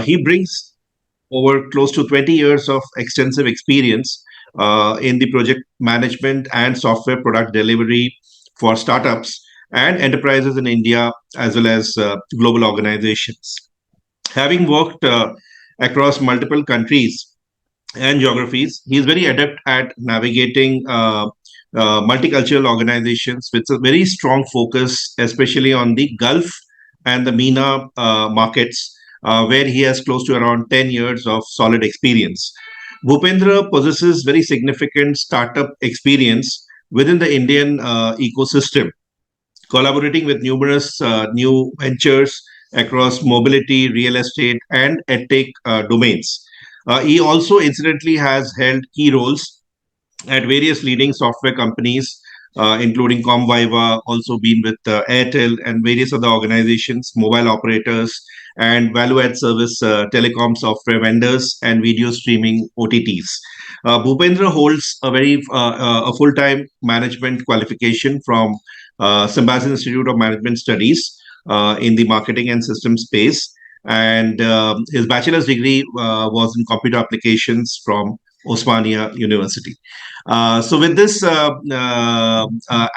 He brings over close to 20 years of extensive experience in the project management and software product delivery for startups and enterprises in India as well as global organizations. Having worked across multiple countries and geographies, he is very adept at navigating multicultural organizations with a very strong focus, especially on the Gulf and the MENA markets, where he has close to around 10 years of solid experience. Bhupendra possesses very significant startup experience within the Indian ecosystem, collaborating with numerous new ventures across mobility, real estate, and edtech domains. He also incidentally has held key roles at various leading software companies, including Comviva, also been with Airtel and various other organizations, mobile operators, and value-add service telecom software vendors and video streaming OTTs. Bhupendra holds a full-time management qualification from Symbiosis Institute of Management Studies in the marketing and system space. And his bachelor's degree was in computer applications from Osmania University. So with this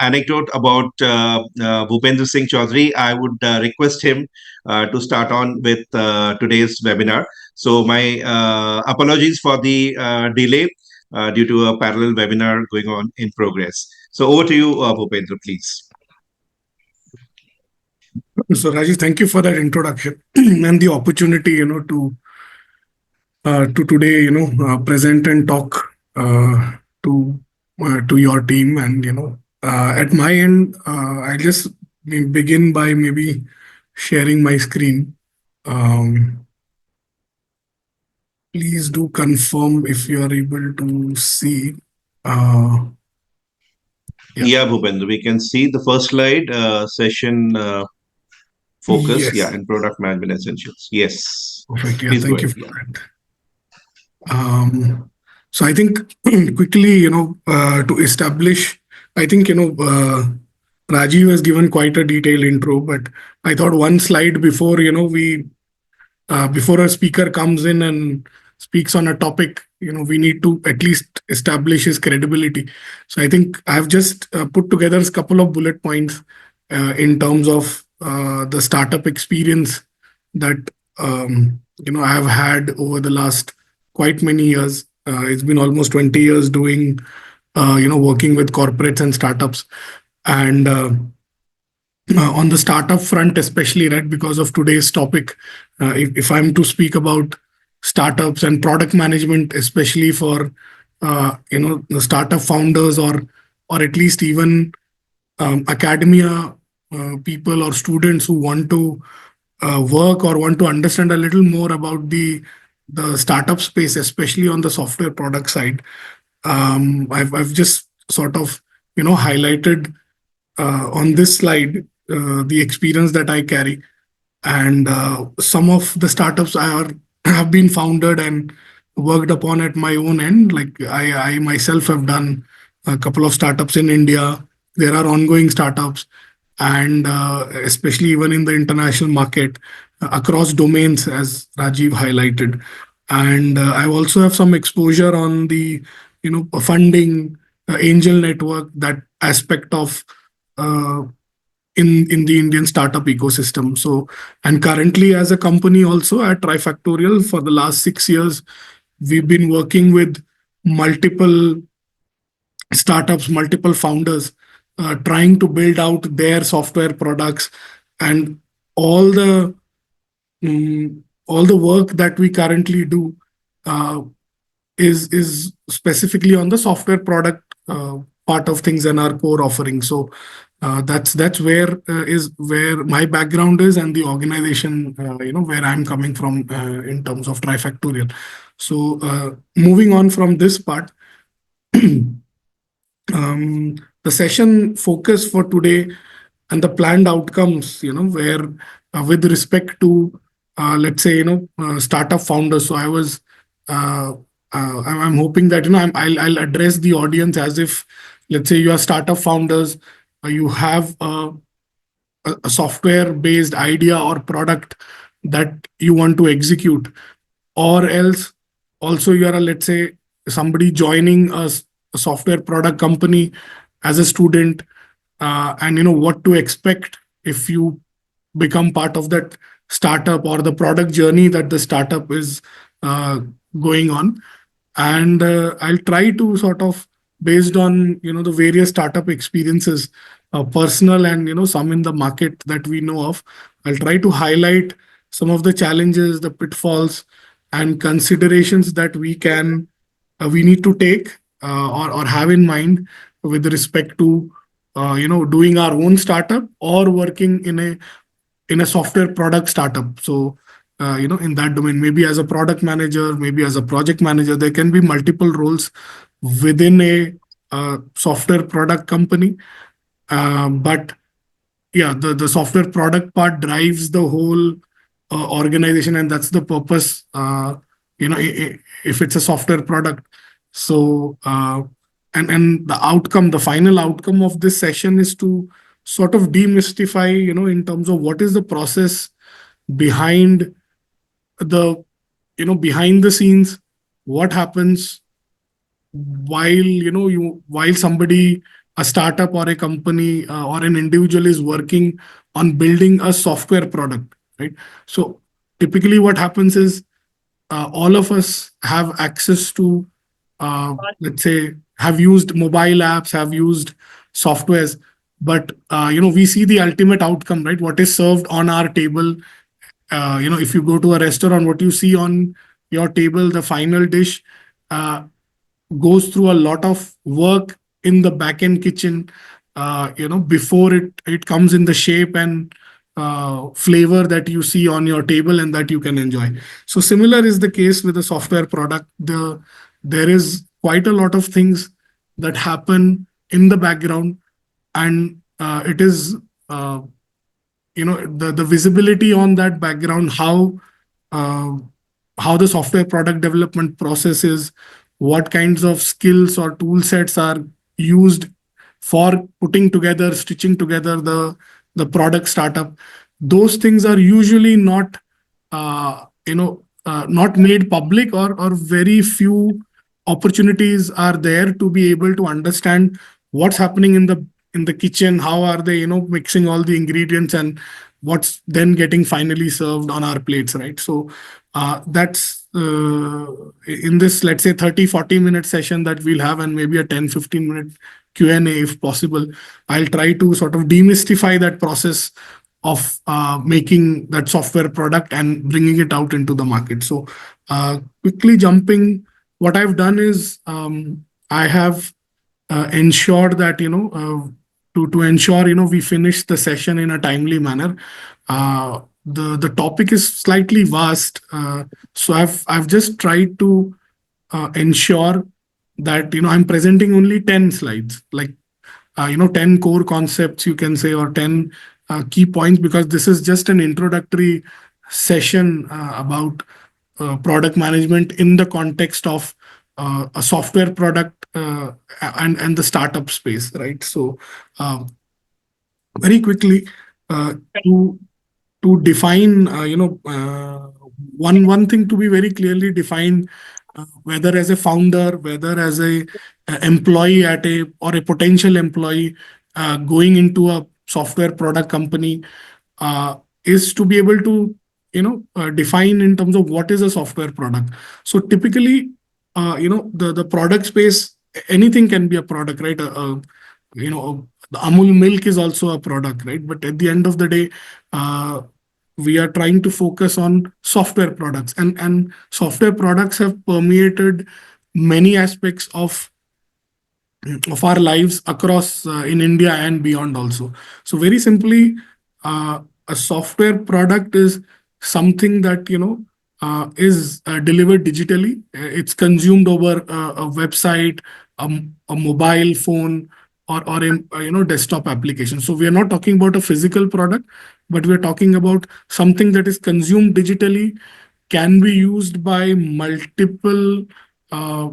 anecdote about Bhupendra Singh Chaudhry, I would request him to start on with today's webinar. So my apologies for the delay due to a parallel webinar going on in progress. So over to you, Bhupendra, please. So Rajesh, thank you for that introduction and the opportunity, to today, present and talk to your team. And at my end, I just begin by maybe sharing my screen. Please do confirm if you are able to see. Yeah, Bhupendra, we can see the first slide, session focus, Yes. yeah, and product management essentials. Yes. Perfect. Yeah, Please thank go you ahead. for that. So I think quickly, to establish, I think, Rajiv has given quite a detailed intro, but I thought one slide before, before a speaker comes in and speaks on a topic, we need to at least establish his credibility. So I think I've just put together a couple of bullet points in terms of the startup experience that I have had over the last quite many years. It's been almost 20 years doing, working with corporates and startups. And on the startup front, especially, right, because of today's topic, if I'm to speak about startups and product management, especially for, the startup founders or at least even academia people or students who want to work or want to understand a little more about the startup space, especially on the software product side. I've just sort of highlighted on this slide the experience that I carry, and some of the startups have been founded and worked upon at my own end. Like I myself have done a couple of startups in India. There are ongoing startups, and especially even in the international market across domains, as Rajiv highlighted. And I also have some exposure on the funding, angel network, that aspect of in the Indian startup ecosystem. So, and currently as a company also at Trifactorial for the last 6 years, we've been working with multiple startups, multiple founders, trying to build out their software products, and all the work that we currently do is specifically on the software product part of things and our core offering. So that's where my background is, and the organization where I'm coming from in terms of Trifactorial. So moving on from this part. The session focus for today and the planned outcomes, where with respect to, let's say, startup founders. So I'm hoping that, I'll address the audience as if, let's say, you are startup founders, you have a software-based idea or product that you want to execute, or else also you are a, let's say, somebody joining a software product company as a student, and what to expect if you become part of that startup or the product journey that the startup is uh, going on. And I'll try to sort of, based on the various startup experiences, personal and some in the market that we know of, I'll try to highlight some of the challenges, the pitfalls, and considerations that we need to take, or have in mind with respect to doing our own startup or working in a software product startup. So, in that domain, maybe as a product manager, maybe as a project manager, there can be multiple roles within a software product company. But yeah, the software product part drives the whole organization, and that's the purpose. If it's a software product, so and the outcome, the final outcome of this session is to sort of demystify, in terms of what is the process behind the behind the scenes, what happens while while somebody, a startup or a company, or an individual is working on building a software product, right? So typically what happens is, all of us have access to, let's say, have used mobile apps, have used softwares, but we see the ultimate outcome, right? What is served on our table. If you go to a restaurant, what you see on your table, the final dish, uh, goes through a lot of work in the back end kitchen, before it comes in the shape and flavor that you see on your table and that you can enjoy. So similar is the case with a software product. There is quite a lot of things that happen in the background, and it is the visibility on that background, uh, how the software product development process is, what kinds of skills or tool sets are used for putting together, stitching together the product startup. Those things are usually not made public, or very few opportunities are there to be able to understand what's happening in the kitchen, how are they mixing all the ingredients, and what's then getting finally served on our plates, right? So that's in this, let's say, 30-40 minute session that we'll have, and maybe a 10-15 minute Q&A if possible. I'll try to sort of demystify that process of making that software product and bringing it out into the market. So quickly jumping, what I've done is, I have ensured that to ensure we finish the session in a timely manner. The topic is slightly vast, so I've just tried to ensure that I'm presenting only 10 slides, like 10 core concepts, you can say, or 10 key points, because this is just an introductory session about product management in the context of a software product, and the startup space, right? So very quickly, uh, to define, one thing to be very clearly defined, whether as a founder, whether as a employee at a, or a potential employee going into a software product company, is to be able to define in terms of what is a software product. So typically, the product space, anything can be a product, right? The Amul milk is also a product, right? But at the end of the day, we are trying to focus on software products, and software products have permeated many aspects of our lives across, in India and beyond also. So very simply, a software product is something that is delivered digitally. It's consumed over a website, a mobile phone, or a desktop application. So we are not talking about a physical product, but we are talking about something that is consumed digitally, can be used by multiple uh,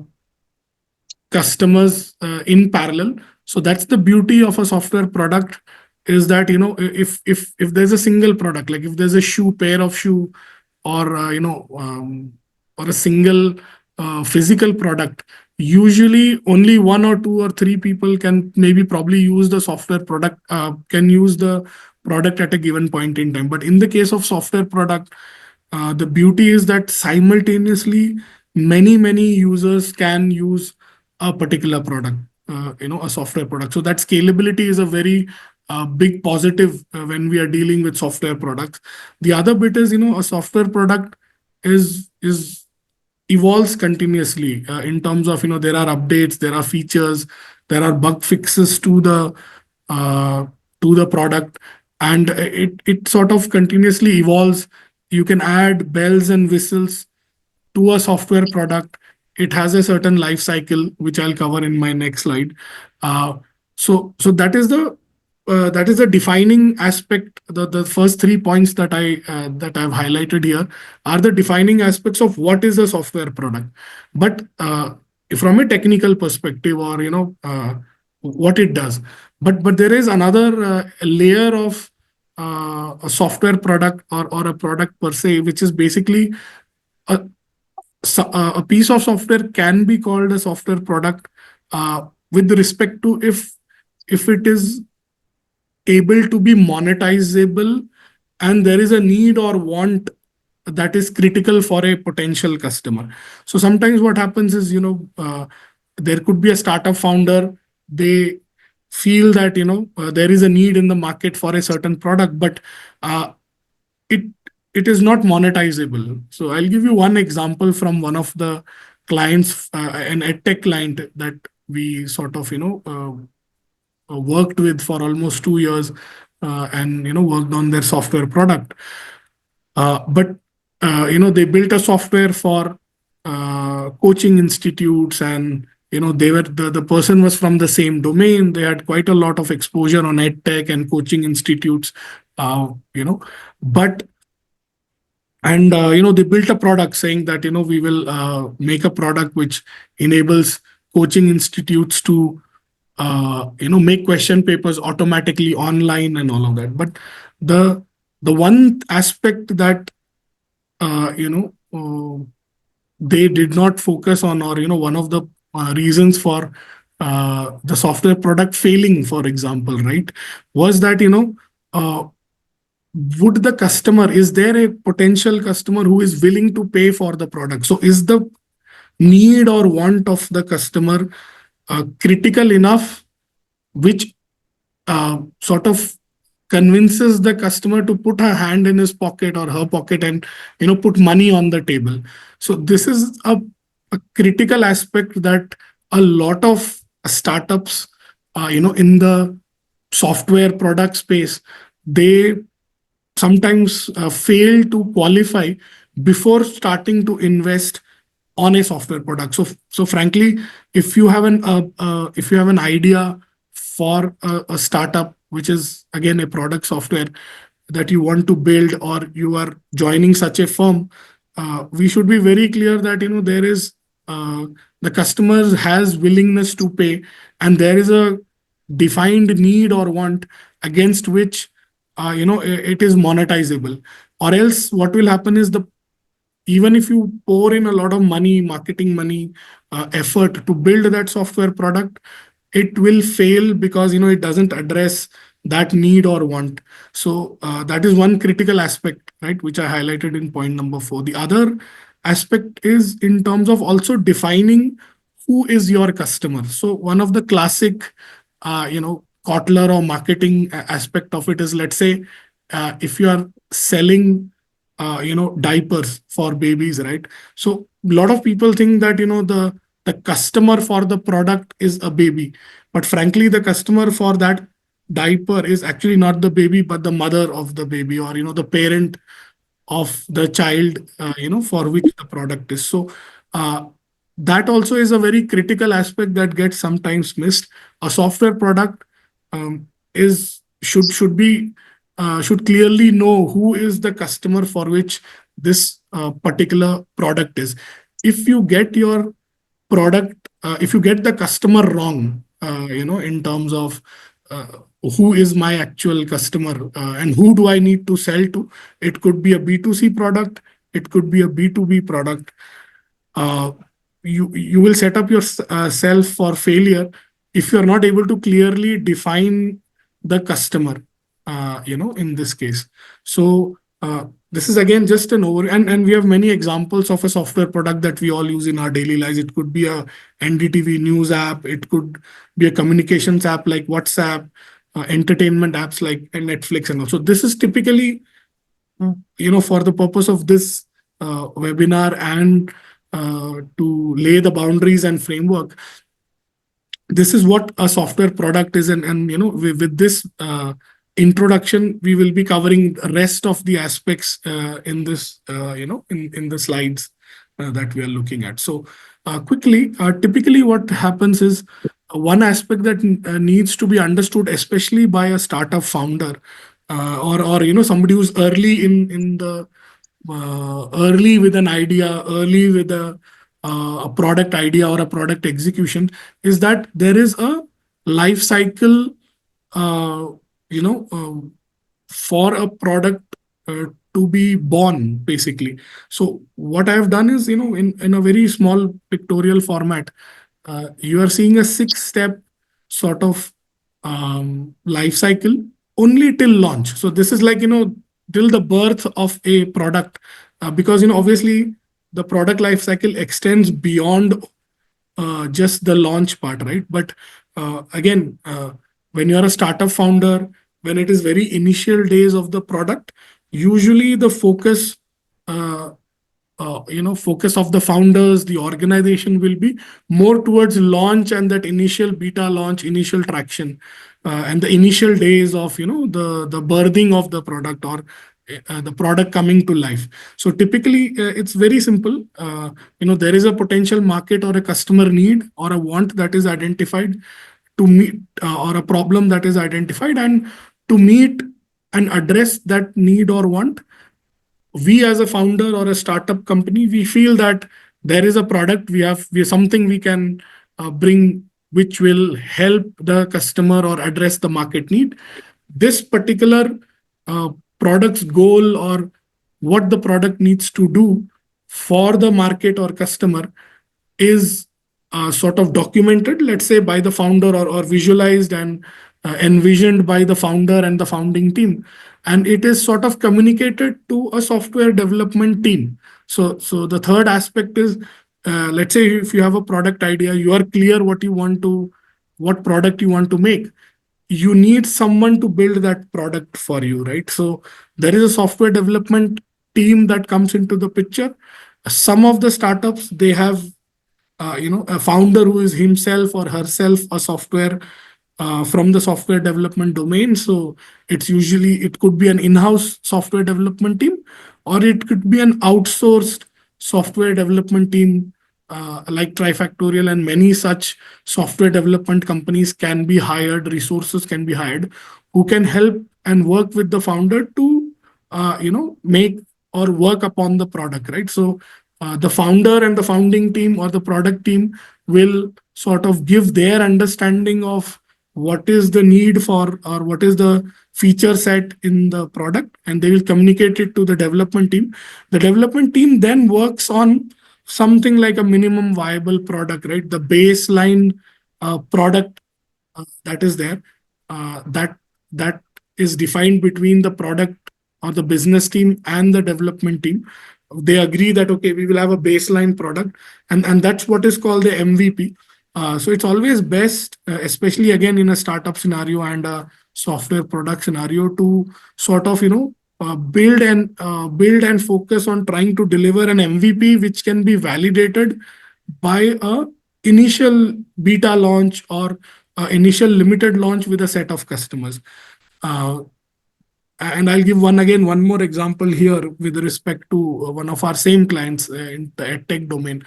customers in parallel. So that's the beauty of a software product, is that, if there's a single product, like if there's a pair of shoe, or or a single physical product, usually only one or two or three people can maybe probably use the software product, can use the product at a given point in time. But in the case of software product, the beauty is that simultaneously many users can use a particular product, a software product. So that scalability is a very big positive when we are dealing with software products. The other bit is, a software product is evolves continuously, in terms of, there are updates, there are features, there are bug fixes uh, to the product, and it sort of continuously evolves. You can add bells and whistles to a software product. It has a certain life cycle, which I'll cover in my next slide. So that is the defining aspect. The first 3 points that I've highlighted here are the defining aspects of what is a software product. But from a technical perspective, or what it does, but there is another layer of a software product, or a product per se, which is basically a, a piece of software can be called a software product with respect to if it is able to be monetizable, and there is a need or want that is critical for a potential customer. So sometimes what happens is, there could be a startup founder. They feel that, there is a need in the market for a certain product, but it it is not monetizable. So I'll give you one example from one of the clients, an edtech client that we sort of worked with for almost 2 years, and worked on their software product. But they built a software for coaching institutes, and they were the person was from the same domain. They had quite a lot of exposure on edtech and coaching institutes, but they built a product saying that we will make a product which enables coaching institutes to make question papers automatically online and all of that. But the one aspect that they did not focus on, or one of the reasons for the software product failing, for example, right, was that would the customer, is there a potential customer who is willing to pay for the product? So is the need or want of the customer critical enough, which sort of convinces the customer to put her hand in his pocket or her pocket and put money on the table? So this is a critical aspect that a lot of startups, in the software product space, they sometimes fail to qualify before starting to invest on a software product. So frankly, if you have an idea for a startup, which is again a product software that you want to build, or you are joining such a firm, we should be very clear that there is the customer has willingness to pay, and there is a defined need or want against which it is monetizable. Or else what will happen is, even if you pour in a lot of money, marketing money, effort to build that software product, it will fail because it doesn't address that need or want. So that is one critical aspect, right, which I highlighted in point number 4. The other aspect is in terms of also defining who is your customer. So one of the classic Kotler or marketing aspect of it is, let's say, if you are selling diapers for babies, right? So a lot of people think that the customer for the product is a baby, but frankly the customer for that diaper is actually not the baby, but the mother of the baby, or the parent of the child, for which the product is. So that also is a very critical aspect that gets sometimes missed. A software product is should be should clearly know who is the customer for which this particular product is. If you get your product, if you get the customer wrong, in terms of who is my actual customer, and who do I need to sell to. It could be a B2C product, it could be a B2B product. uh, you will set up yourself for failure if you're not able to clearly define the customer, in this case. So this is again just an over, and we have many examples of a software product that we all use in our daily lives. It could be a NDTV news app, it could be a communications app like WhatsApp, entertainment apps like Netflix and also. This is typically, for the purpose of this webinar, and to lay the boundaries and framework, this is what a software product is. And with this introduction, we will be covering the rest of the aspects in this, in the slides that we are looking at. So quickly, typically what happens is, one aspect that needs to be understood, especially by a startup founder, or somebody who's early with an idea, early with a product idea or a product execution, is that there is a life cycle, uh, you know, uh, for a product to be born, basically. So what I have done is, in a very small pictorial format, you are seeing a 6-step sort of life cycle only till launch. So this is like, till the birth of a product, because, obviously the product life cycle extends beyond just the launch part, right? But again, when you're a startup founder, when it is very initial days of the product, usually the uh, focus of the founders, the organization, will be more towards launch and that initial beta launch, initial traction, and the initial days of, the birthing of the product, or the product coming to life. So typically, it's very simple. There is a potential market or a customer need or a want that is identified to meet, or a problem that is identified, and to meet and address that need or want, we as a founder or a startup company, we feel that there is a product, we have something we can bring, which will help the customer or address the market need. This particular uh, product's goal, or what the product needs to do for the market or customer, is sort of documented, let's say, by the founder, or visualized and envisioned by the founder and the founding team. And it is sort of communicated to a software development team. So the third aspect is, let's say if you have a product idea, you are clear what product you want to make. You need someone to build that product for you, right? So there is a software development team that comes into the picture. Some of the startups, they have a founder who is himself or herself a software, from the software development domain. So it could be an in-house software development team, or it could be an outsourced software development team, like Trifactorial and many such software development companies can be hired, resources can be hired, who can help and work with the founder to make or work upon the product, right? So the founder and the founding team or the product team will sort of give their understanding of what is the need for, or what is the feature set in the product, and they will communicate it to the development team. The development team then works on something like a minimum viable product, right? The baseline product that is there, that is defined between the product or the business team and the development team. They agree that, okay, we will have a baseline product, and that's what is called the MVP. So it's always best, especially again in a startup scenario and a software product scenario, to sort of build and focus on trying to deliver an MVP which can be validated by a initial beta launch, or initial limited launch with a set of customers. Uh, and I'll give one more example here with respect to one of our same clients in the edtech domain.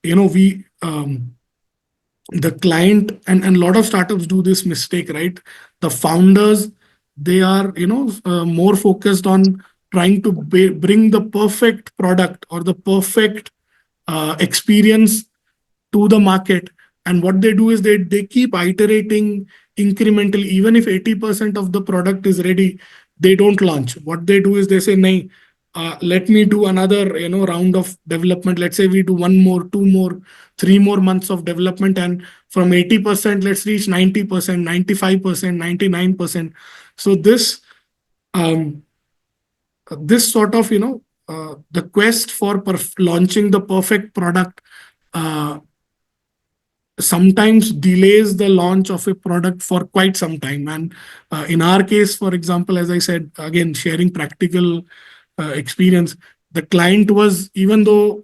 We the client, and a lot of startups do this mistake, right? The founders, they are more focused on trying to bring the perfect product or the perfect experience to the market, And what they do is they keep iterating incrementally. Even if 80% of the product is ready, they don't launch. What they do is they say, "Nahi, let me do another round of development. Let's say we do one more, two more, 3 more months of development, and from 80% let's reach 90%, 95%, 99%." So um, this sort of the quest for launching the perfect product uh, sometimes delays the launch of a product for quite some time. And in our case, for example, as I said, again, sharing practical experience, the client was, even though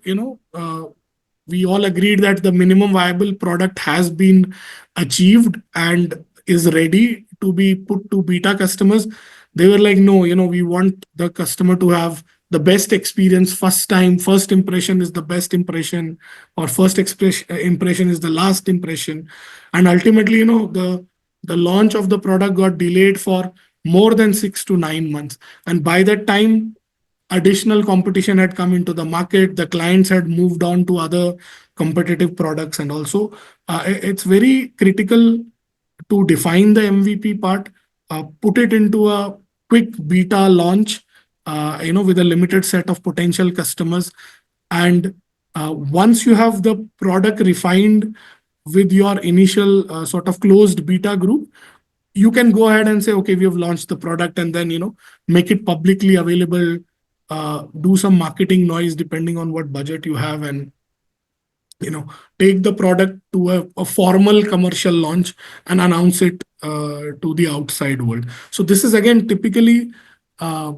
we all agreed that the minimum viable product has been achieved and is ready to be put to beta customers, they were like, "No, we want the customer to have the best experience first time. First impression is the best impression, or first impression is the last impression." And ultimately, the launch of the product got delayed for more than 6 to 9 months. And by that time, additional competition had come into the market. The clients had moved on to other competitive products. And also, it's very critical to define the MVP part, put it into a quick beta launch, with a limited set of potential customers. And once you have the product refined with your initial sort of closed beta group, you can go ahead and say, "Okay, we have launched the product," and then make it publicly available, do some marketing noise depending on what budget you have, and take the product to a formal commercial launch and announce it to the outside world. So this is again typically uh,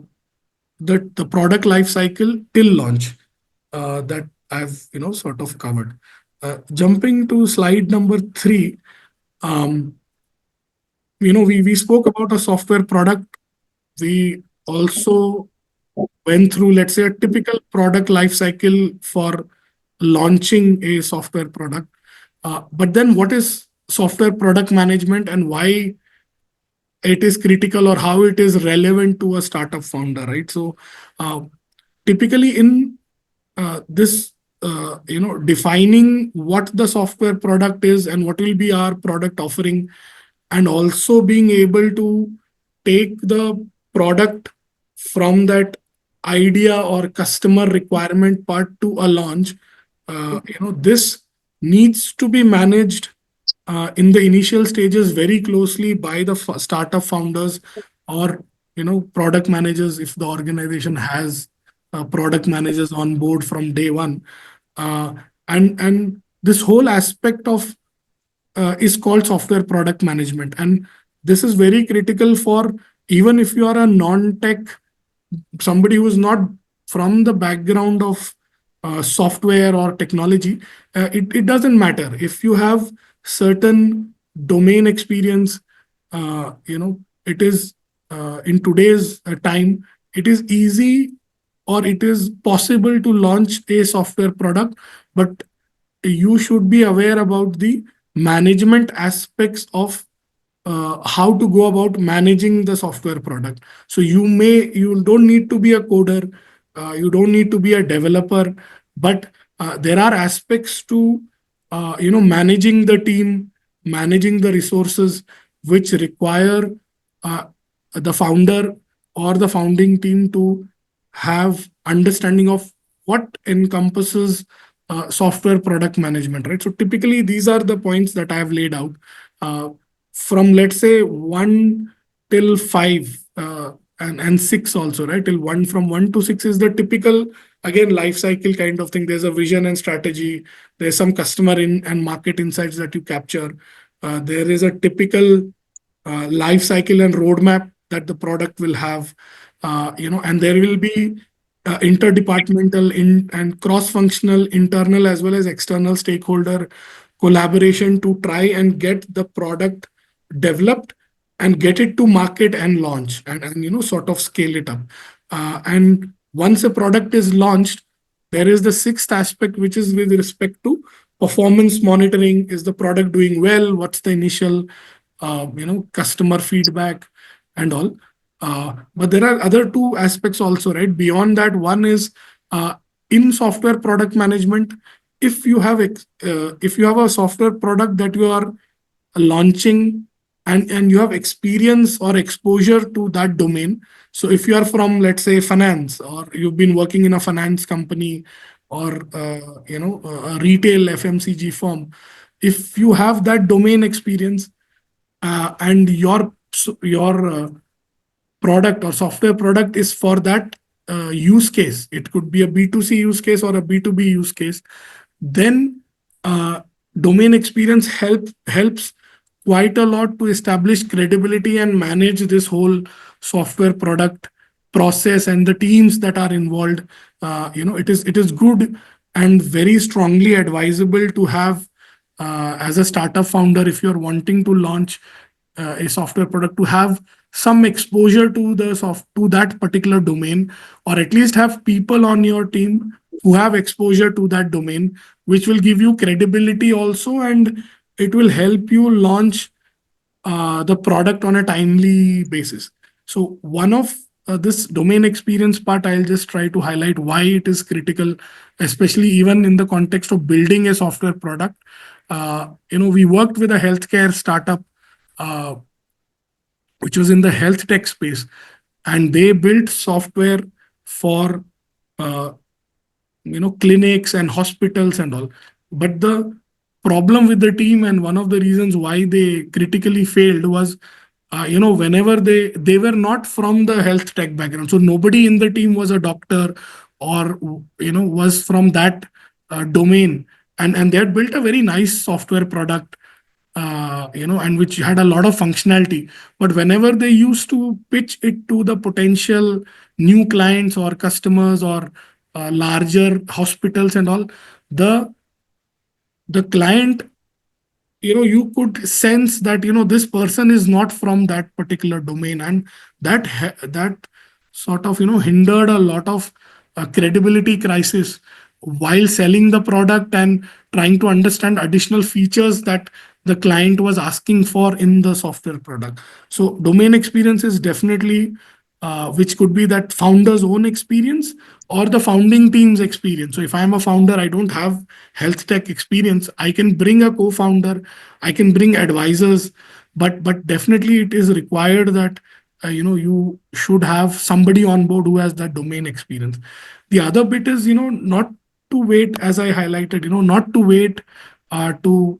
the product life cycle till launch that I've sort of covered. Jumping to slide number 3, um, we spoke about a software product. We also went through, let's say, a typical product life cycle for launching a software product. But then what is software product management, and why it is critical, or how it is relevant to a startup founder, right? So typically in this, defining what the software product is and what will be our product offering, and also being able to take the product from that idea or customer requirement part to a launch, this needs to be managed in the initial stages very closely by the startup founders, or product managers, if the organization has product managers on board from day one. uh, and this whole aspect of is called software product management. And this is very critical for, even if you are a non-tech, somebody who is not from the background of software or technology. It doesn't matter if you have certain domain experience. It is in today's time, it is easy, or it is possible to launch a software product, but you should be aware about the management aspects of how to go about managing the software product. So you don't need to be a coder, you don't need to be a developer, but there are aspects to managing the team, managing the resources, which require uh, the founder or the founding team to have understanding of what encompasses software product management, right? So typically these are the points that I have laid out. Uh, from, let's say, 1 till 5, and 6 also, right? Till 1, from 1 to 6 is the typical, again, life cycle kind of thing. There's a vision and strategy. There's some customer and market insights that you capture. There is a typical life cycle and roadmap that the product will have, and there will be interdepartmental and cross-functional, internal as well as external stakeholder collaboration to try and get the product developed and get it to market and launch, and sort of scale it up. And once a product is launched, there is the sixth aspect, which is with respect to performance monitoring. Is the product doing well? What's the initial customer feedback and all? But there are other two aspects also, right? Beyond that, one is in software product management, if you have a software product that you are launching, and you have experience or exposure to that domain. So if you are from, let's say, finance, or you've been working in a finance company, or a retail FMCG firm, if you have that domain experience, and your product or software product is for that use case, it could be a B2C use case or a B2B use case, then uh, domain experience helps quite a lot to establish credibility and manage this whole software product process and the teams that are involved. It is good and very strongly advisable to have, as a startup founder, if you're wanting to launch a software product, to have some exposure to to that particular domain, or at least have people on your team who have exposure to that domain, which will give you credibility also, and it will help you launch the product on a timely basis. So one of this domain experience part, I'll just try to highlight why it is critical, especially even in the context of building a software product. We worked with a healthcare startup, uh, which was in the health tech space, and they built software for uh, clinics and hospitals and all. But the problem with the team, and one of the reasons why they critically failed, was whenever they were not from the health tech background, so nobody in the team was a doctor, or was from that domain, and they had built a very nice software product, and which had a lot of functionality. But whenever they used to pitch it to the potential new clients or customers, or larger hospitals and all, the client, you could sense that this person is not from that particular domain, and that sort of hindered a lot of credibility crisis while selling the product and trying to understand additional features that the client was asking for in the software product. So domain experience is definitely, which could be that founder's own experience or the founding team's experience. So if I'm a founder, I don't have health tech experience, I can bring a co-founder, I can bring advisors, but definitely it is required that you should have somebody on board who has that domain experience. The other bit is, not to wait, as I highlighted, not to wait to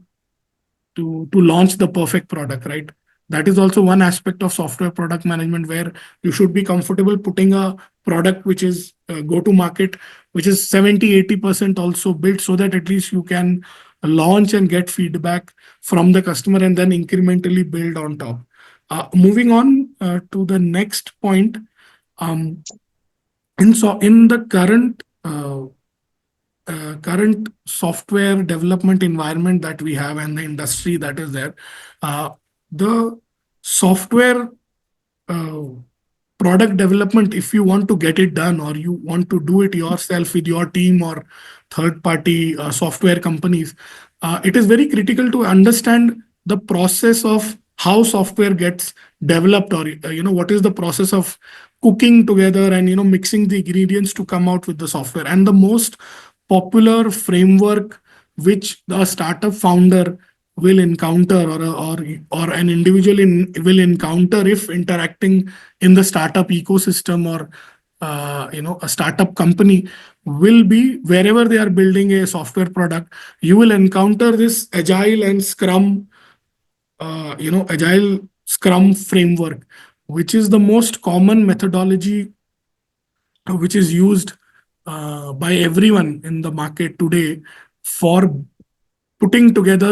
launch the perfect product, right? That is also one aspect of software product management, where you should be comfortable putting a product which is go to market, which is 70-80% also built, so that at least you can launch and get feedback from the customer, and then incrementally build on top. Moving on to the next point, um, in the current software development environment that we have, and the industry that is there, uh, the software uh, product development, if you want to get it done, or you want to do it yourself with your team or third party software companies, it is very critical to understand the process of how software gets developed, or what is the process of cooking together and mixing the ingredients to come out with the software. And the most popular framework which the startup founder will encounter, or an individual will encounter if interacting in the startup ecosystem, or a startup company, will be wherever they are building a software product, you will encounter this agile scrum framework, which is the most common methodology which is used by everyone in the market today for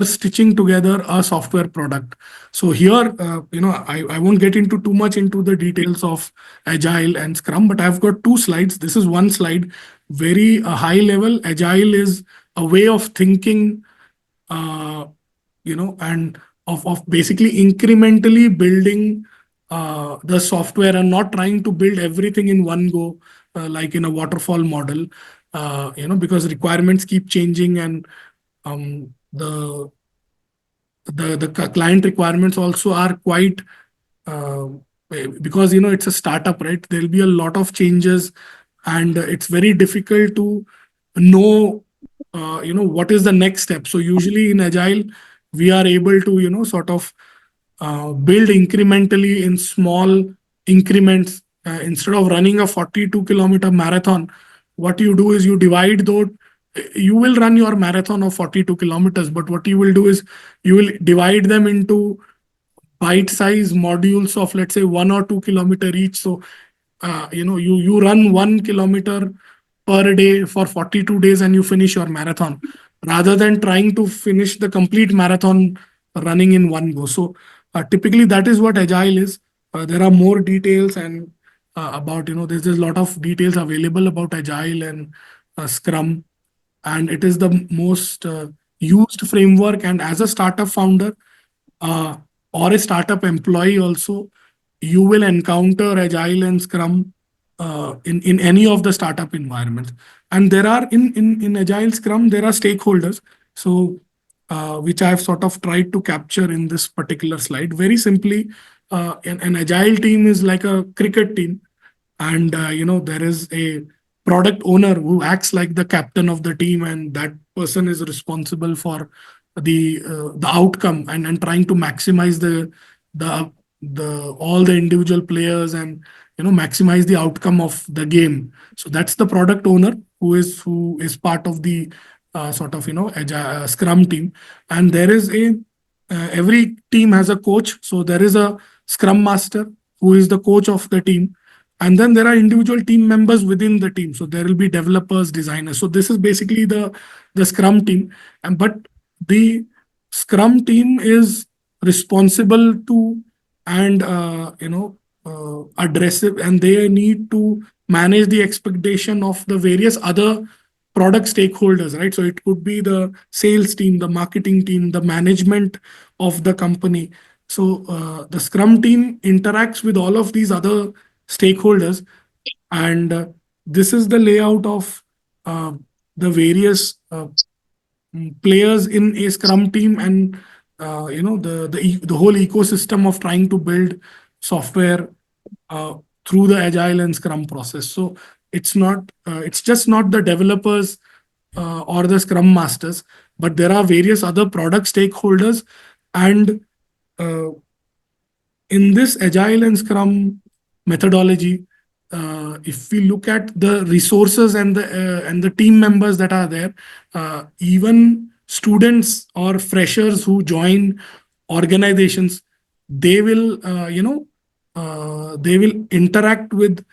stitching together a software product. So here, I won't get into too much into the details of Agile and Scrum, but I've got two slides. This is one slide, very high level. Agile is a way of thinking, uh, and of basically incrementally building the software, and not trying to build everything in one go, like in a waterfall model, because requirements keep changing, and the client requirements also are quite, uh, because it's a startup, right? There'll be a lot of changes, and it's very difficult to know what is the next step. So usually in agile, we are able to sort of build incrementally in small increments. Instead of running a 42-kilometer marathon, what you do is you divide those. You will run your marathon of 42 kilometers, but what you will do is you will divide them into bite-sized modules of, let's say, 1 or 2 kilometer each. So you run 1 kilometer per day for 42 days and you finish your marathon, rather than trying to finish the complete marathon running in one go. So typically that is what agile is. There are more details and about there's a lot of details available about agile and scrum, and it is the most used framework. And as a startup founder, uh, or a startup employee also, you will encounter agile and scrum in any of the startup environments. And there are in agile scrum, there are stakeholders. So which I have sort of tried to capture in this particular slide. Very simply, an agile team is like a cricket team, and there is a product owner who acts like the captain of the team, and that person is responsible for the outcome, and trying to maximize the all the individual players, and maximize the outcome of the game. So that's the product owner who is part of the sort of agile, scrum team. And there is a every team has a coach, so there is a scrum master who is the coach of the team, and then there are individual team members within the team. So there will be developers, designers. So this is basically the scrum team. And but the scrum team is responsible to, and address it, and they need to manage the expectation of the various other product stakeholders, right? So it could be the sales team, the marketing team, the management of the company. So the scrum team interacts with all of these other stakeholders, and this is the layout of uh, the various players in a scrum team, and the whole ecosystem of trying to build software uh, through the agile and scrum process. So it's just not the developers or the scrum masters, but there are various other product stakeholders. And uh, in this agile and scrum methodology, if we look at the resources and the team members that are there, even students or freshers who join organizations, they will they will interact with.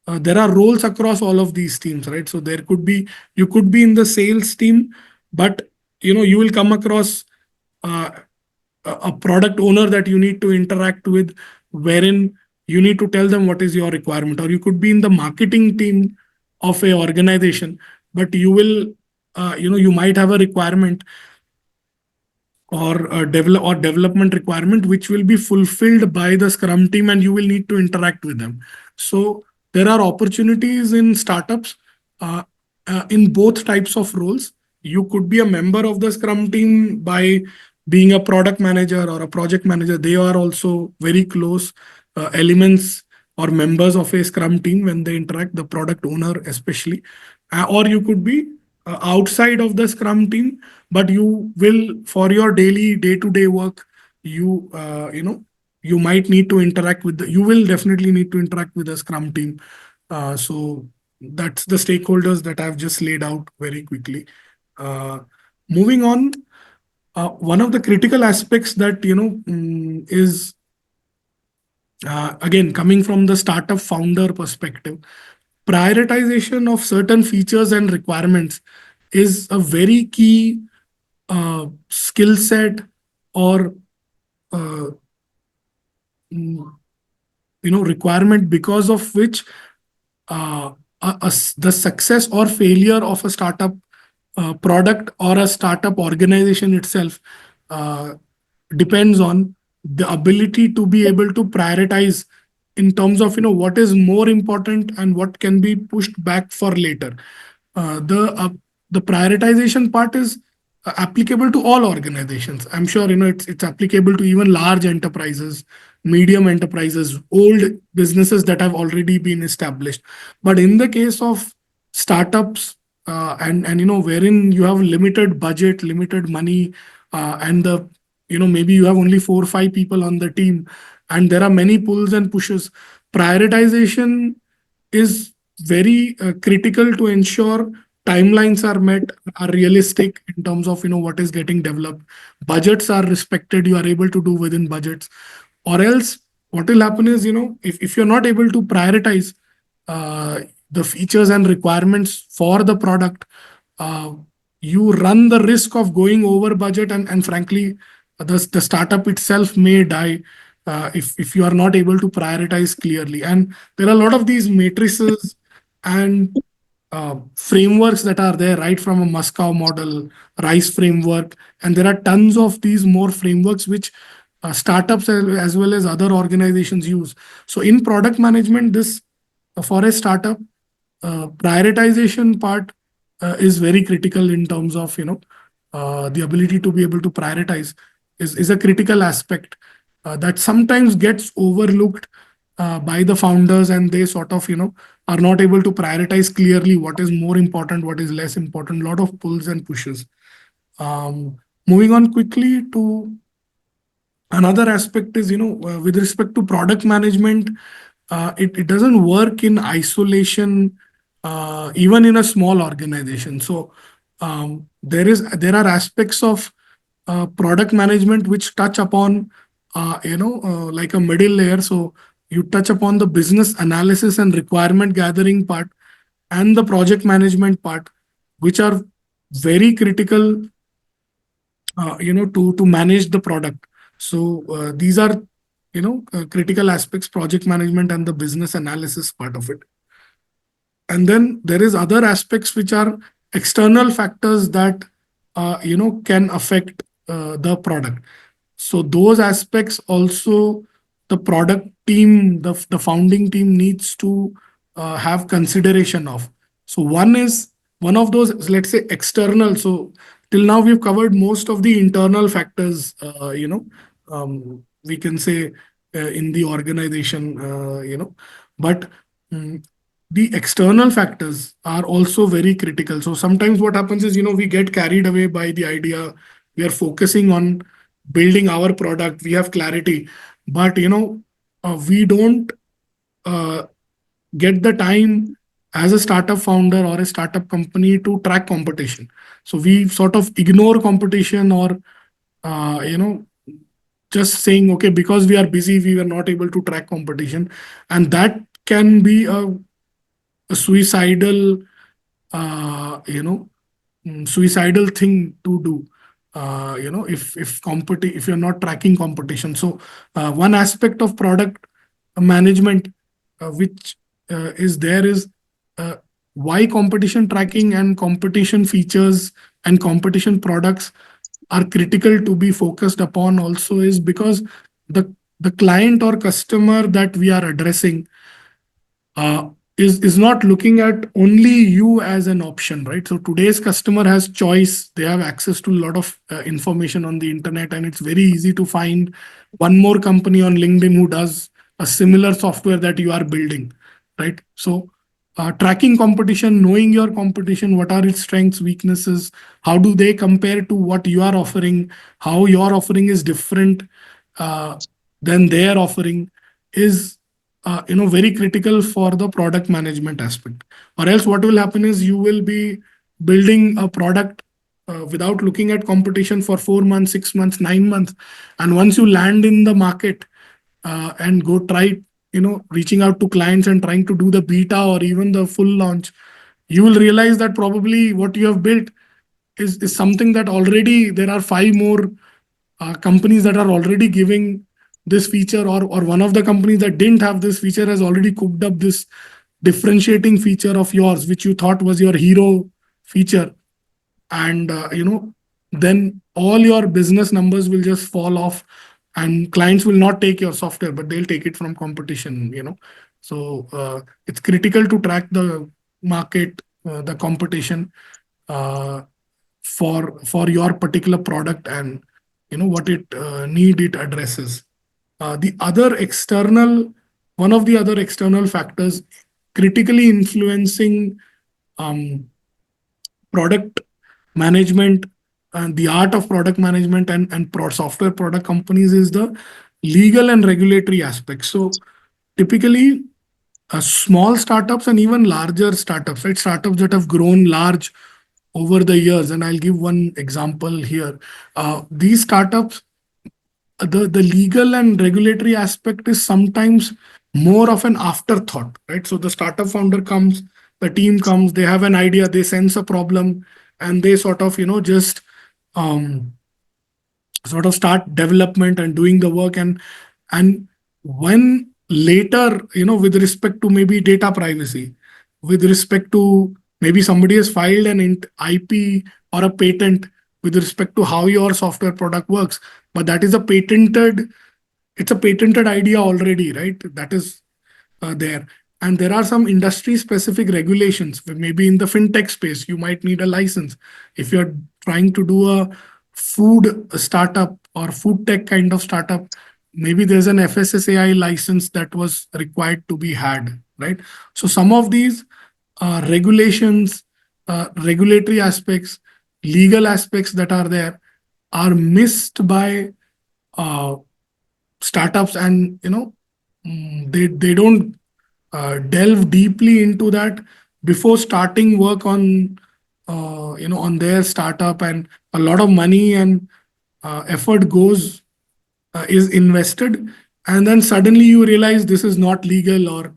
There are roles across all of these teams, right? So there could be, you could be in the sales team, but you will come across uh, a product owner that you need to interact with, wherein you need to tell them what is your requirement. Or you could be in the marketing team of a organization, but you will you might have a requirement or development requirement which will be fulfilled by the scrum team, and you will need to interact with them. So there are opportunities in startups uh, in both types of roles. You could be a member of the scrum team by being a product manager or a project manager. They are also very close elements or members of a scrum team when they interact, the product owner especially. Or you could be outside of the scrum team, but you will, for your daily day-to-day work, you might need to interact with you will definitely need to interact with the scrum team. So that's the stakeholders that I've just laid out very quickly. uh, Moving on, one of the critical aspects that is again coming from the startup founder perspective, prioritization of certain features and requirements is a very key skill set, or uh, requirement, because of which the success or failure of a startup product or a startup organization itself uh, depends on the ability to be able to prioritize in terms of what is more important and what can be pushed back for later. The prioritization part is applicable to all organizations. I'm sure it's applicable to even large enterprises, medium enterprises, old businesses that have already been established. But in the case of startups and wherein you have limited budget, limited money, and the maybe you have only 4 or 5 people on the team, and there are many pulls and pushes. Prioritization is very critical to ensure timelines are met, are realistic in terms of what is getting developed, budgets are respected, you are able to do within budgets. Or else what will happen is, if you're not able to prioritize uh, the features and requirements for the product, uh, you run the risk of going over budget, and frankly, the startup itself may die if you are not able to prioritize clearly. And there are a lot of these matrices and frameworks that are there, right from a Moscow model, RISE framework, and there are tons of these more frameworks which startups as well as other organizations use. So in product management, this for a startup, prioritization part is very critical in terms of the ability to be able to prioritize is a critical aspect that sometimes gets overlooked by the founders, and they sort of are not able to prioritize clearly what is more important, what is less important. A lot of pulls and pushes. um, Moving on quickly to another aspect is, with respect to product management, it doesn't work in isolation, even in a small organization. So there are aspects of product management which touch upon like a middle layer. So you touch upon the business analysis and requirement gathering part and the project management part, which are very critical to manage the product. So these are critical aspects: project management and the business analysis part of it. And then there is other aspects which are external factors that can affect the product. So those aspects also, the product team, the founding team needs to have consideration of. So one of those, let's say, external. So till now we've covered most of the internal factors, we can say, in the organization, but mm, the external factors are also very critical. So sometimes what happens is, we get carried away by the idea. We are focusing on building our product. We have clarity, but we don't uh, get the time as a startup founder or a startup company to track competition. So we sort of ignore competition, or just saying, okay, because we are busy, we were not able to track competition, and that can be a suicidal suicidal thing to do, if you're not tracking competition. So one aspect of product management which is there is uh, why competition tracking and competition features and competition products are critical to be focused upon also is because the the client or customer that we are addressing uh, is not looking at only you as an option, right? So today's customer has choice. They have access to a lot of information on the internet, and it's very easy to find one more company on LinkedIn who does a similar software that you are building, right? So tracking competition, knowing your competition, what are its strengths, weaknesses, how do they compare to what you are offering, how your offering is different uh, than their offering, is very critical for the product management aspect. Or else what will happen is you will be building a product without looking at competition for 4 months, 6 months, 9 months, and once you land in the market and go try reaching out to clients and trying to do the beta or even the full launch, you will realize that probably what you have built is something that already there are 5 more companies that are already giving this feature, or one of the companies that didn't have this feature has already cooked up this differentiating feature of yours, which you thought was your hero feature. And then all your business numbers will just fall off, and clients will not take your software, but they'll take it from competition. So it's critical to track the market, the competition, uh, for your particular product, and what it need it addresses. The other external One of the other external factors critically influencing um, product management and the art of product management and software product companies is the legal and regulatory aspects. So typically, small startups and even larger startups, right? Startups that have grown large over the years. And I'll give one example here. These startups, the legal and regulatory aspect is sometimes more of an afterthought, right? So the startup founder comes, the team comes, they have an idea, they sense a problem, and they sort of, just um, sort of start development and doing the work. And when later, with respect to maybe data privacy, with respect to maybe somebody has filed an IP or a patent with respect to how your software product works, but that is it's a patented idea already, right? That is there. And there are some industry specific regulations. Maybe in the fintech space, you might need a license. If you're trying to do a food startup or food tech kind of startup, maybe there's an FSSAI license that was required to be had, right? So some of these regulations, regulatory aspects, legal aspects that are there are missed by uh, startups, and they don't delve deeply into that before starting work on on their startup, and a lot of money and effort is invested, and then suddenly you realize this is not legal, or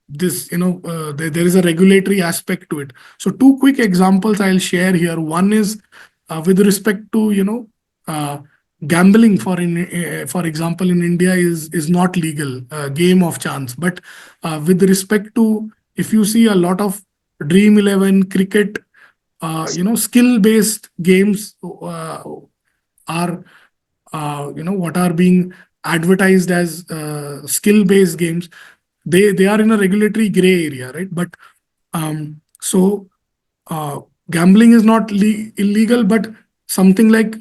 this there is a regulatory aspect to it. So two quick examples I'll share here. One is with respect to uh, gambling. For example, in India is not legal, game of chance. But with respect to, if you see a lot of Dream 11 cricket, skill based games are what are being advertised as skill based games, they are in a regulatory gray area, right? But so gambling is not illegal, but something like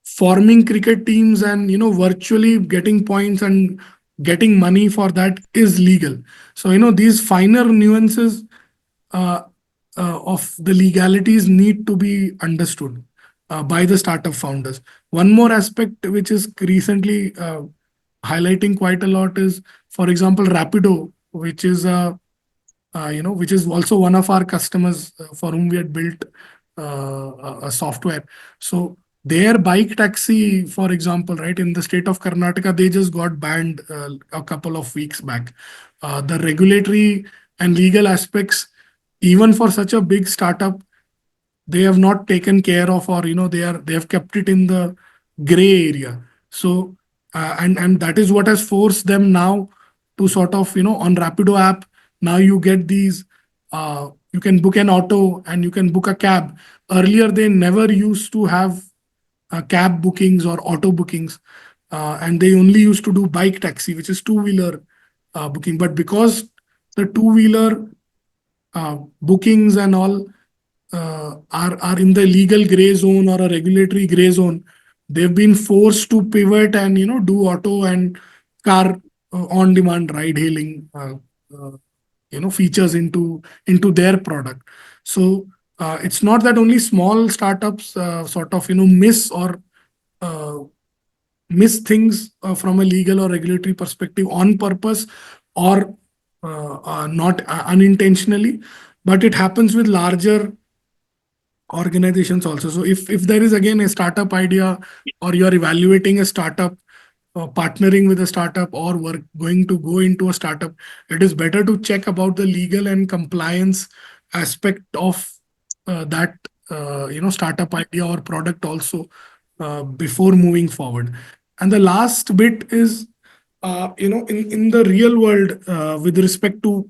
forming cricket teams and virtually getting points and getting money for that is legal. So these finer nuances uh, of the legalities need to be understood by the startup founders. One more aspect which is recently highlighting quite a lot is, for example, Rapido, which is which is also one of our customers for whom we had built a software. So their bike taxi, for example, right, in the state of Karnataka, they just got banned a couple of weeks back. The regulatory and legal aspects, even for such a big startup, they have not taken care of, or they have kept it in the gray area. So and that is what has forced them now to sort of on Rapido app, now you get these you can book an auto and you can book a cab. Earlier they never used to have cab bookings or auto bookings, and they only used to do bike taxi, which is two-wheeler booking. But because the two-wheeler bookings and all are in the legal gray zone or a regulatory gray zone, they've been forced to pivot and do auto and car on demand ride hailing features into their product. So it's not that only small startups sort of uh, miss things from a legal or regulatory perspective on purpose, or not unintentionally, but it happens with larger organizations also. So if there is again a startup idea, or you're evaluating a startup, partnering with a startup, or work going to go into a startup, it is better to check about the legal and compliance aspect of that startup idea or product also before moving forward. And the last bit is in the real world, with respect to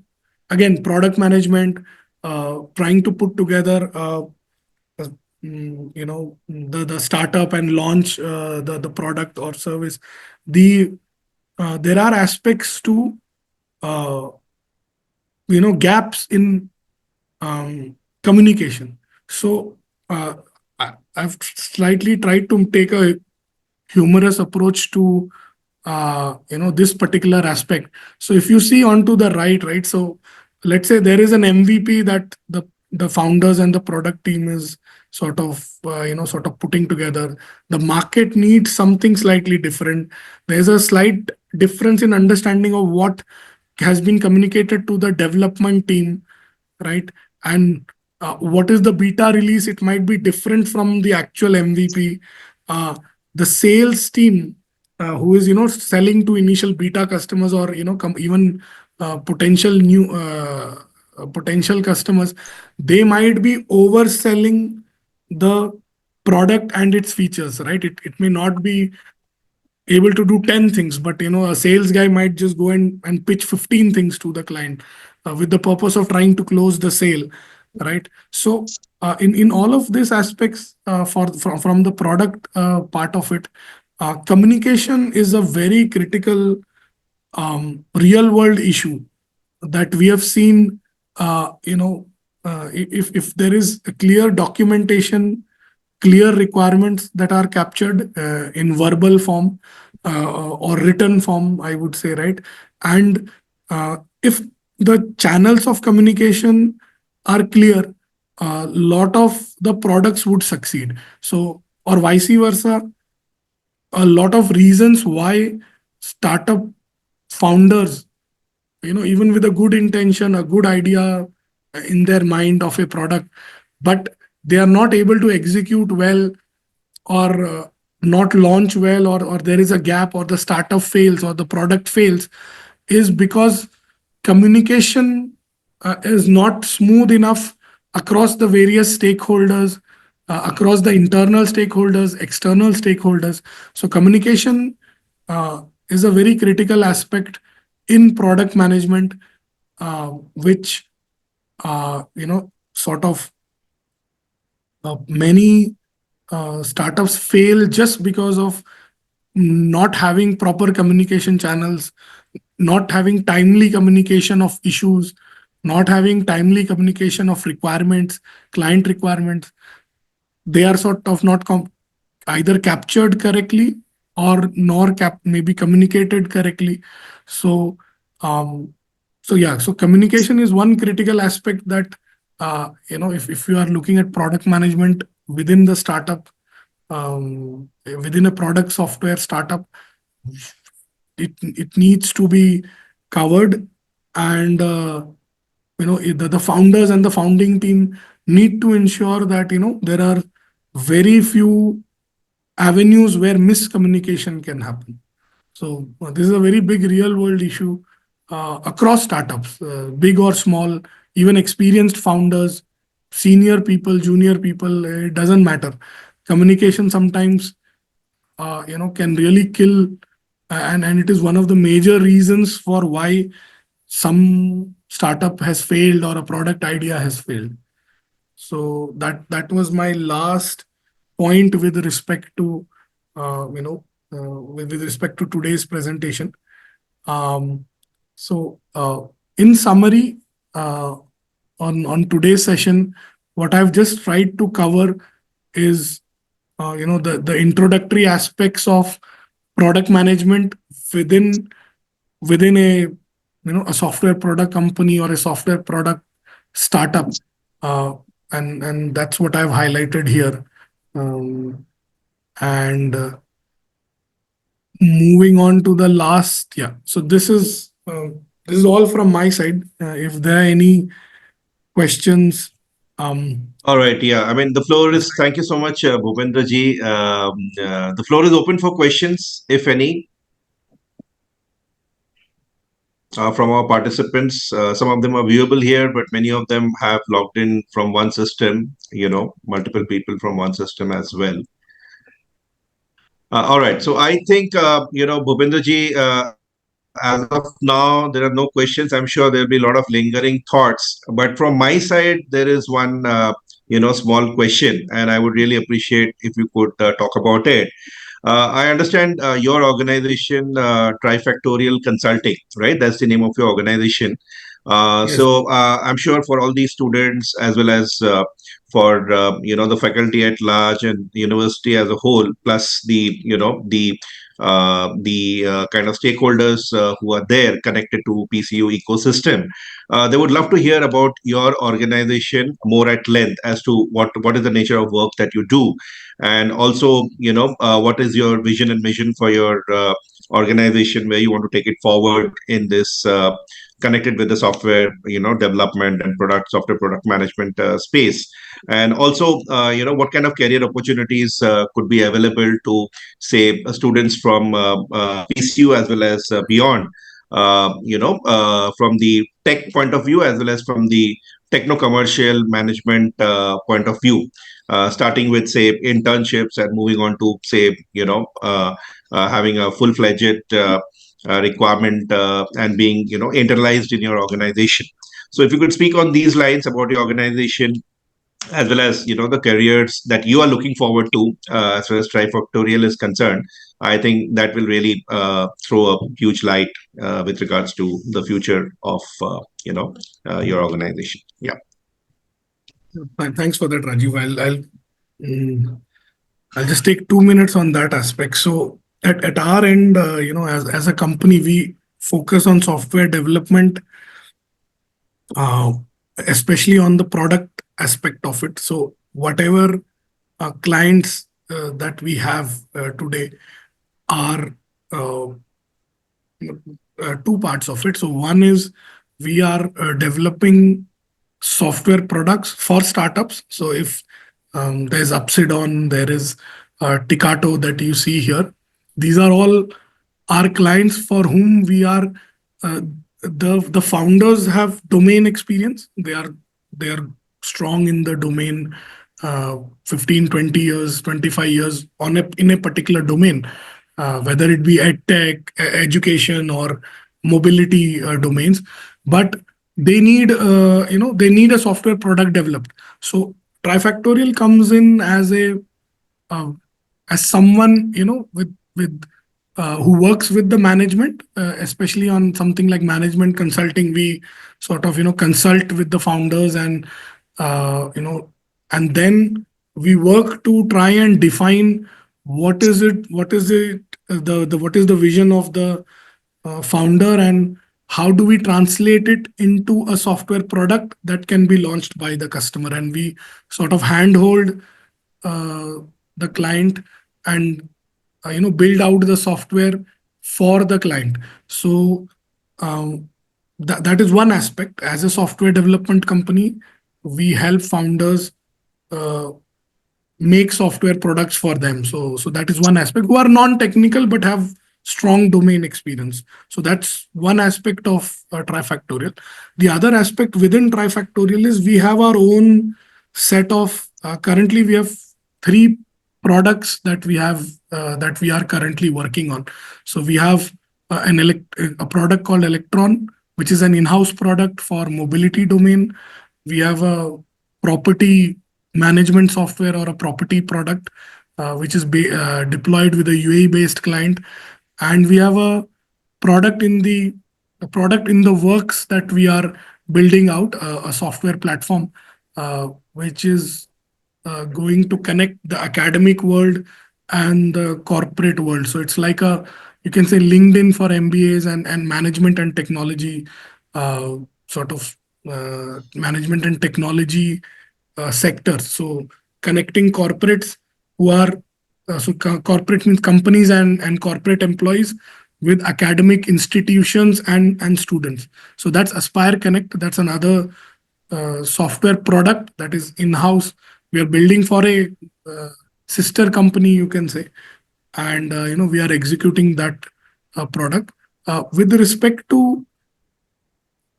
again product management, trying to put together the startup and launch the product or service. There are aspects to uh, gaps in communication. So I've slightly tried to take a humorous approach to this particular aspect. So if you see onto the right, so let's say there is an MVP that the the founders and the product team is sort of putting together. The market needs something slightly different. There's a slight difference in understanding of what has been communicated to the development team, right? And what is the beta release? It might be different from the actual MVP. The sales team, who is selling to initial beta customers, or even potential customers, they might be overselling the product and its features, right? It may not be able to do 10 things, but a sales guy might just go and pitch 15 things to the client, with the purpose of trying to close the sale, right? So in all of these aspects, from the product part of it, communication is a very critical real world issue that we have seen. If there is a clear documentation, clear requirements that are captured in verbal form, or written form, I would say, right? And if the channels of communication are clear, a lot of the products would succeed. So, or vice versa, a lot of reasons why startup founders, even with a good intention, a good idea in their mind of a product, but they are not able to execute well, or not launch well, or there is a gap, or the startup fails, or the product fails, is because communication is not smooth enough across the various stakeholders, across the internal stakeholders, external stakeholders. So communication is a very critical aspect in product management, which sort of many startups fail just because of not having proper communication channels, not having timely communication of issues, not having timely communication of requirements, client requirements. They are sort of not either captured correctly, or nor maybe communicated correctly. So um, so communication is one critical aspect that, if you are looking at product management within the startup, within a product software startup, it needs to be covered. And the founders and the founding team need to ensure that there are very few avenues where miscommunication can happen. So this is a very big real world issue across startups, big or small, even experienced founders, senior people, junior people, it doesn't matter. Communication sometimes can really kill, and it is one of the major reasons for why some startup has failed, or a product idea has failed. So that was my last point with respect to with respect to today's presentation. Um, in summary, on today's session, what I've just tried to cover is the introductory aspects of product management within a software product company, or a software product startup, and that's what I've highlighted here. And moving on to the last, yeah. So this is all from my side. If there are any questions, All right. Yeah. I mean, the floor is, thank you so much, Bhupendra ji. The floor is open for questions, if any, from our participants. Some of them are viewable here, but many of them have logged in from one system, multiple people from one system as well. All right. So I think, Bhupendra ji, as of now, there are no questions. I'm sure there'll be a lot of lingering thoughts. But from my side, there is one, small question, and I would really appreciate if you could talk about it. I understand your organization, Trifactorial Consulting, right? That's the name of your organization. yes. So I'm sure for all these students, as well as for the faculty at large and the university as a whole, plus the the kind of stakeholders who are there connected to PCU ecosystem. They would love to hear about your organization more at length as to what is the nature of work that you do, and also what is your vision and mission for your organization, where you want to take it forward in this connected with the software development and product software product management space, and also what kind of career opportunities could be available to say students from PCU as well as beyond, from the tech point of view as well as from the techno-commercial management point of view, starting with say internships and moving on to say having a full-fledged requirement and being internalized in your organization. So if you could speak on these lines about your organization as well as the careers that you are looking forward to as far as Trifactorial is concerned, I think that will really throw a huge light with regards to the future of your organization. Yeah. Thanks for that, Rajiv. Mm, I'll just take 2 minutes on that aspect. So at our end, as a company, we focus on software development, uh, especially on the product aspect of it. So whatever clients that we have today are two parts of it. So one is we are developing software products for startups. So if there's Upsidon, there is Ticato that you see here. These are all our clients for whom we are the founders have domain experience. They are strong in the domain, 15, 20 years, 25 years in a particular domain, whether it be ed tech, education, or mobility domains. But they need a software product developed. So Trifactorial comes in uh, as someone with who works with the management, especially on something like management consulting. We sort of consult with the founders, and uh, you know and then we work to try and define what is it the what is the vision of the founder, and how do we translate it into a software product that can be launched by the customer. And we sort of handhold uh, the client, and build out the software for the client. So that is one aspect. As a software development company, we help founders uh, make software products for them. So that is one aspect, who are non-technical but have strong domain experience. So that's one aspect of Trifactorial. The other aspect within Trifactorial is we have our own set of currently we have three products that we are currently working on. So we have a product called Electron, which is an in-house product for mobility domain. We have a property management software, or a property product, which is deployed with a UAE-based client. And we have a product in the works that we are building out, a software platform, which is going to connect the academic world and the corporate world. So it's like you can say LinkedIn for MBAs and management and technology, uh, sort of management and technology sector. So connecting corporates who are corporate means companies and corporate employees with academic institutions and students. So that's Aspire Connect. That's another software product that is in-house. We are building for a sister company, you can say, and we are executing that product. With respect to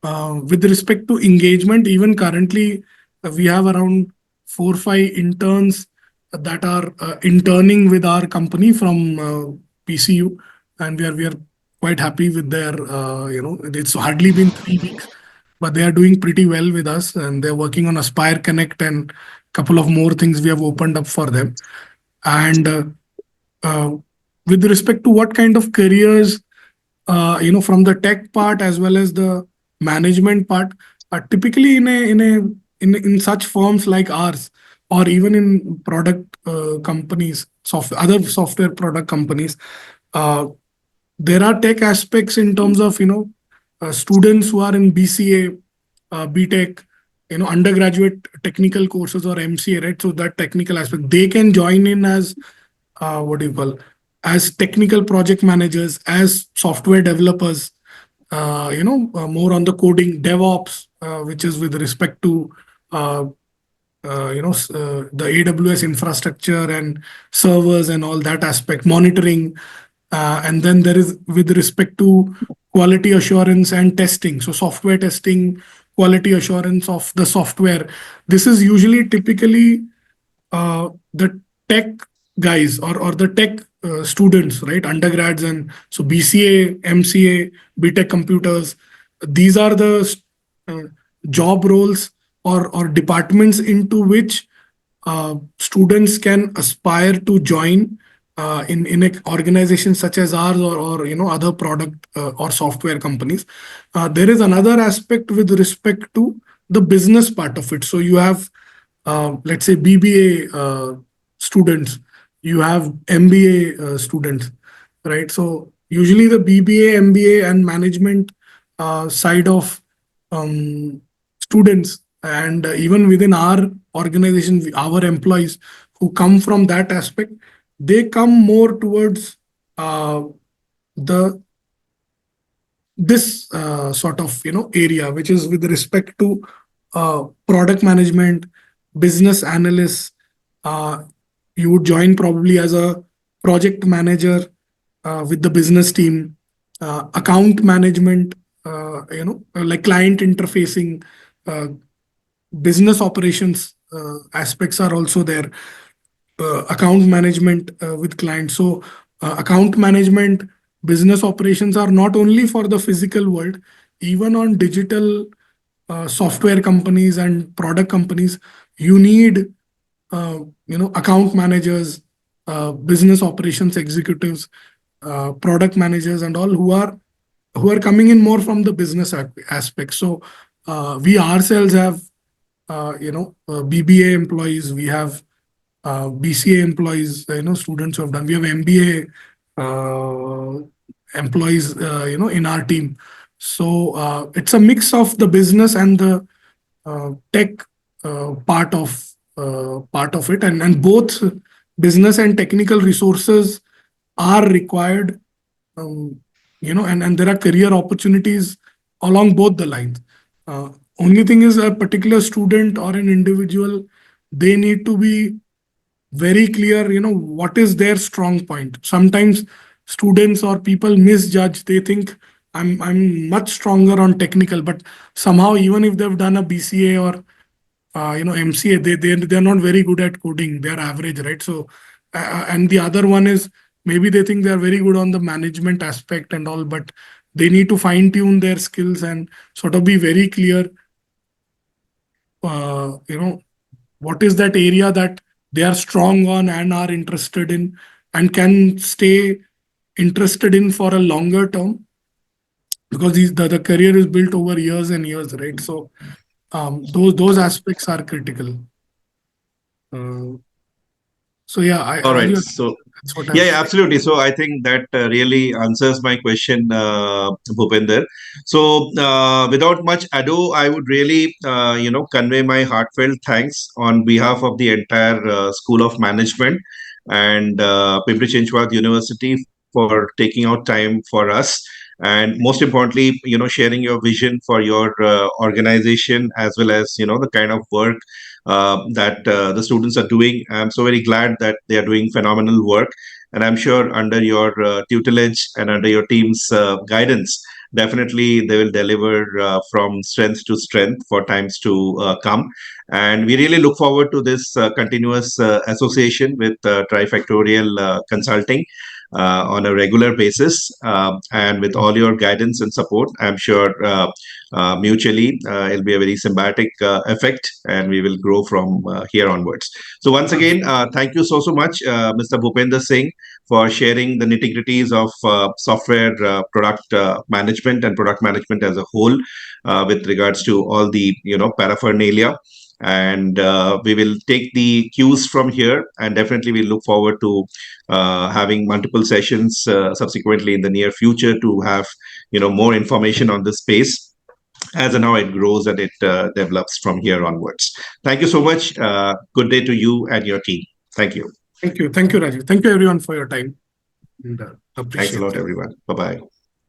engagement, even currently, we have around 4 or 5 interns that are interning with our company from PCU, and we are quite happy with their. It's hardly been 3 weeks, but they are doing pretty well with us, and they're working on Aspire Connect and a couple of more things we have opened up for them. And uh, with respect to what kind of careers, from the tech part as well as the management part, typically in such firms like ours, or even in product companies, other software product companies, Uh, there are tech aspects in terms of, students who are in BCA, BTech, undergraduate technical courses or MCA, right? So that technical aspect, they can join in as, what do you call, as technical project managers, as software developers, more on the coding, DevOps, which is with respect to, uh, the AWS infrastructure and servers and all that aspect, monitoring. And then there is with respect to quality assurance and testing. So software testing, quality assurance of the software. This is usually typically the tech guys or the tech students, right? Undergrads, and so BCA, MCA, BTech computers. These are the uh, job roles or departments into which students can aspire to join in an organization such as ours, or other product or software companies. There is another aspect with respect to the business part of it. So you have, let's say, BBA students, you have MBA students, right? So usually the BBA, MBA, and management side of students, and even within our organization, our employees who come from that aspect, they come more towards uh, the this sort of area, which is with respect to product management, business analysts. uh, you would join probably as a project manager with the business team, account management, like client interfacing, uh, business operations aspects are also there, account management with clients. So, account management, business operations are not only for the physical world, even on digital software companies and product companies, you need account managers, business operations executives, product managers, and all who are coming in more from the business aspect. So we ourselves have BBA employees, we have BCA employees, students who have done. We have MBA employees, in our team. So it's a mix of the business and the tech part of it, and both business and technical resources are required. um, and there are career opportunities along both the lines. uh, Only thing is, a particular student or an individual, they need to be very clear, what is their strong point. Sometimes students or people misjudge. They think I'm much stronger on technical, but somehow, even if they've done a BCA or MCA, they're not very good at coding. They're average, right? So and the other one is, maybe they think they're very good on the management aspect and all, but they need to fine tune their skills and sort of be very clear, what is that area that they are strong on and are interested in, and can stay interested in for a longer term, because the career is built over years and years, right? So those aspects are critical. uh, so yeah, All right. earlier, So, that's what yeah, I've yeah, absolutely. So, I think that really answers my question, Bhupender. So, without much ado, I would really, convey my heartfelt thanks on behalf of the entire School of Management and Pimpri Chinchwad University for taking out time for us. And most importantly, sharing your vision for your organization, as well as, the kind of work that the students are doing. I'm so very glad that they are doing phenomenal work, and I'm sure under your tutelage and under your team's guidance, definitely they will deliver from strength to strength for times to come. And we really look forward to this continuous association with Trifactorial Consulting on a regular basis. And with all your guidance and support, I'm sure mutually it'll be a very symbiotic effect, and we will grow from here onwards. So once again, thank you so much, Mr. Bhupendra Singh, for sharing the nitty gritties of software product management and product management as a whole, with regards to all the paraphernalia. and we will take the cues from here, and definitely we look forward to having multiple sessions subsequently in the near future to have more information on this space as and how it grows and it develops from here onwards. Thank you so much. Good day to you and your team. Thank you. Thank you, Rajiv. Thank you everyone for your time, and Thanks a appreciate lot, it. everyone. Bye bye.